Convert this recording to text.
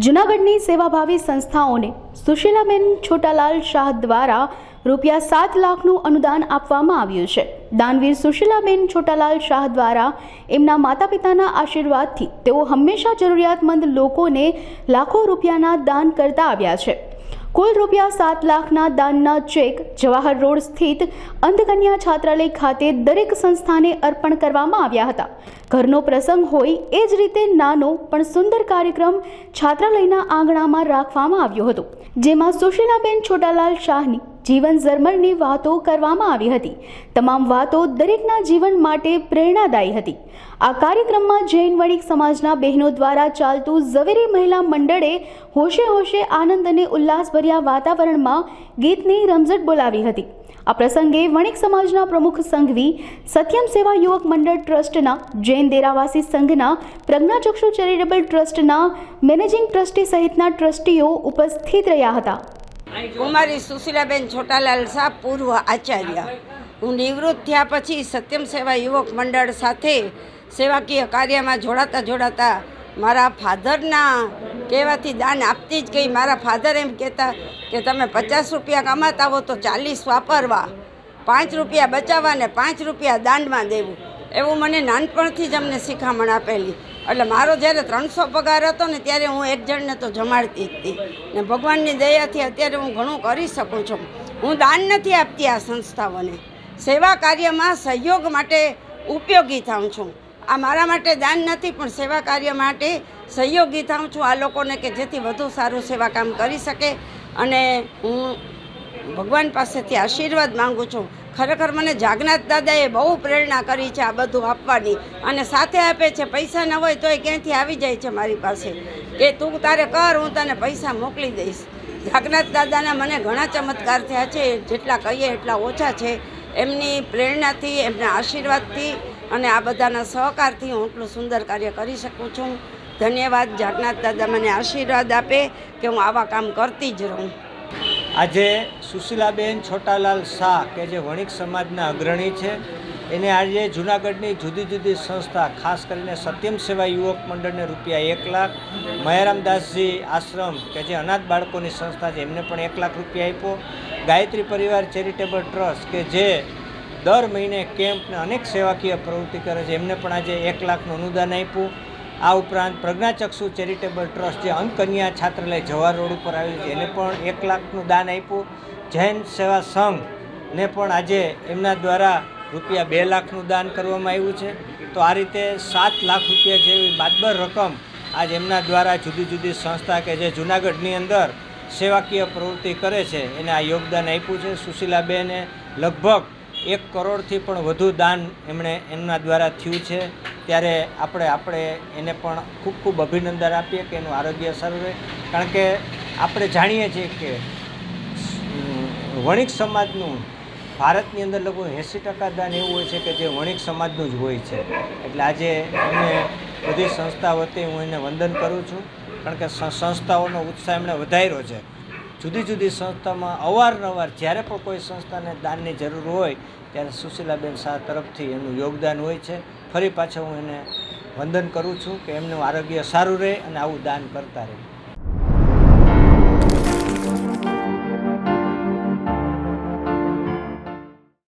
જૂનાગઢની સેવાભાવી સંસ્થાઓને સુશીલાબેન છોટાલાલ શાહ દ્વારા ₹7 લાખનું અનુદાન આપવામાં આવ્યું છે। દાનવીર સુશીલાબેન છોટાલાલ શાહ દ્વારા એમના માતા પિતાના આશીર્વાદથી તેઓ હંમેશા જરૂરિયાતમંદ લોકોને લાખો રૂપિયાના દાન કરતા આવ્યા છે। કુલ ₹7 લાખના દાનના ચેક જવાહર રોડ સ્થિત અંધકન્યા છાત્રાલય ખાતે દરેક સંસ્થાને અર્પણ કરવામાં આવ્યા હતા। ઘરનો પ્રસંગ હોય એ જ રીતે નાનો પણ સુંદર કાર્યક્રમ છાત્રાલયના આંગણામાં રાખવામાં આવ્યો હતો, જેમાં સુશીલાબેન છોટાલાલ શાહની જીવન ઝરમરની વાતો કરવામાં આવી હતી। તમામ વાતો દરેકના જીવન માટે પ્રેરણાદાયી હતી। આ કાર્યક્રમમાં જૈન વણિક સમાજના બહેનો દ્વારા ચાલતું ઝવેરી મહિલા મંડળે હોશે હોશે આનંદ અને ઉલ્લાસભર્યા વાતાવરણમાં ગીતની રમઝટ બોલાવી હતી। આ પ્રસંગે વણિક સમાજના પ્રમુખ સંઘવી, સત્યમ સેવા યુવક મંડળ ટ્રસ્ટના, જૈન દેરાવાસી સંઘના, પ્રજ્ઞાચક્ષુ ચેરિટેબલ ટ્રસ્ટના મેનેજિંગ ટ્રસ્ટી સહિતના ટ્રસ્ટીઓ ઉપસ્થિત રહ્યા હતા। કુમારી સુશીલાબેન છોટાલાલ શાહ, પૂર્વ આચાર્ય। હું નિવૃત્ત થયા પછી સત્યમ સેવા યુવક મંડળ સાથે સેવાકીય કાર્યમાં જોડાતા મારા ફાધરના કહેવાથી દાન આપતી જ ગઈ। મારા ફાધર એમ કહેતા કે તમે 50 રૂપિયા કમાતા હો તો 40 વાપરવા, 5 રૂપિયા બચાવવા ને 5 રૂપિયા દાનમાં દેવું, એવું મને નાનપણથી જ અમને શિખામણ આપેલી। એટલે મારો જ્યારે 300 પગાર હતો ને ત્યારે હું એક જણને તો જમાડતી જ હતી ને ભગવાનની દયાથી અત્યારે હું ઘણું કરી શકું છું। હું દાન નથી આપતી આ સંસ્થાઓને, સેવા કાર્યમાં સહયોગ માટે ઉપયોગી થાઉં છું। આ મારા માટે દાન નથી પણ સેવા કાર્ય માટે સહયોગી થાઉં છું આ લોકોને, કે જેથી વધુ સારું સેવા કામ કરી શકે। અને હું ભગવાન પાસેથી આશીર્વાદ માગું છું। ખરેખર મને જાગનાથ દાદાએ બહુ પ્રેરણા કરી છે આ બધું આપવાની, અને સાથે આપે છે। પૈસા ન હોય તોય ક્યાંથી આવી જાય છે મારી પાસે કે તું તારે કર, હું તને પૈસા મોકલી દઈશ। જાગનાથ દાદાના મને ઘણા ચમત્કાર થયા છે, જેટલા કહીએ એટલા ઓછા છે। એમની પ્રેરણાથી, એમના આશીર્વાદથી અને આ બધાના સહકારથી હું એટલું સુંદર કાર્ય કરી શકું છું। ધન્યવાદ। જાગનાથ દાદા મને આશીર્વાદ આપે કે હું આવા કામ કરતી જ રહું। આજે સુશીલાબેન છોટાલાલ શાહ કે જે વણિક સમાજના અગ્રણી છે, એને આજે જૂનાગઢની જુદી જુદી સંસ્થા, ખાસ કરીને સત્યમ સેવા યુવક મંડળને ₹1 લાખ, મયારામદાસજી આશ્રમ કે જે અનાથ બાળકોની સંસ્થા છે એમને પણ ₹1 લાખ આપ્યો, ગાયત્રી પરિવાર ચેરિટેબલ ટ્રસ્ટ કે જે દર મહિને કેમ્પ ને અનેક સેવાકીય પ્રવૃત્તિ કરે છે એમને પણ આજે ₹1 લાખનું અનુદાન આપ્યું। આ ઉપરાંત પ્રજ્ઞાચક્ષુ ચેરિટેબલ ટ્રસ્ટ જે અંધકન્યા છાત્રાલય જવાહર રોડ ઉપર આવેલું છે એને પણ ₹1 લાખનું દાન આપ્યું। જૈન સેવા સંઘને પણ આજે એમના દ્વારા ₹2 લાખનું દાન કરવામાં આવ્યું છે। તો આ રીતે ₹7 લાખ જેવી માતબર રકમ આજ એમના દ્વારા જુદી જુદી સંસ્થા કે જે જૂનાગઢની અંદર સેવાકીય પ્રવૃત્તિ કરે છે એને આ યોગદાન આપ્યું છે। સુશીલાબેને લગભગ 1 કરોડથી પણ વધુ દાન એમના દ્વારા થયું છે। ત્યારે આપણે એને પણ ખૂબ ખૂબ અભિનંદન આપીએ કે એનું આરોગ્ય સારું રહે। કારણ કે આપણે જાણીએ છીએ કે વણિક સમાજનું ભારતની અંદર લગભગ 80% દાન એવું હોય છે કે જે વણિક સમાજનું જ હોય છે। એટલે આજે એમને બધી સંસ્થા વતી હું એને વંદન કરું છું, કારણ કે સંસ્થાઓનો ઉત્સાહ એમણે વધાર્યો છે। જુદી જુદી સંસ્થામાં અવારનવાર જ્યારે પણ કોઈ સંસ્થાને દાનની જરૂર હોય ત્યારે સુશીલાબેન શાહ તરફથી એનું યોગદાન હોય છે। ફરી પાછળ હું એને વંદન કરું છું કે એમનું આરોગ્ય સારું રહે અને આવું દાન કરતા રહે।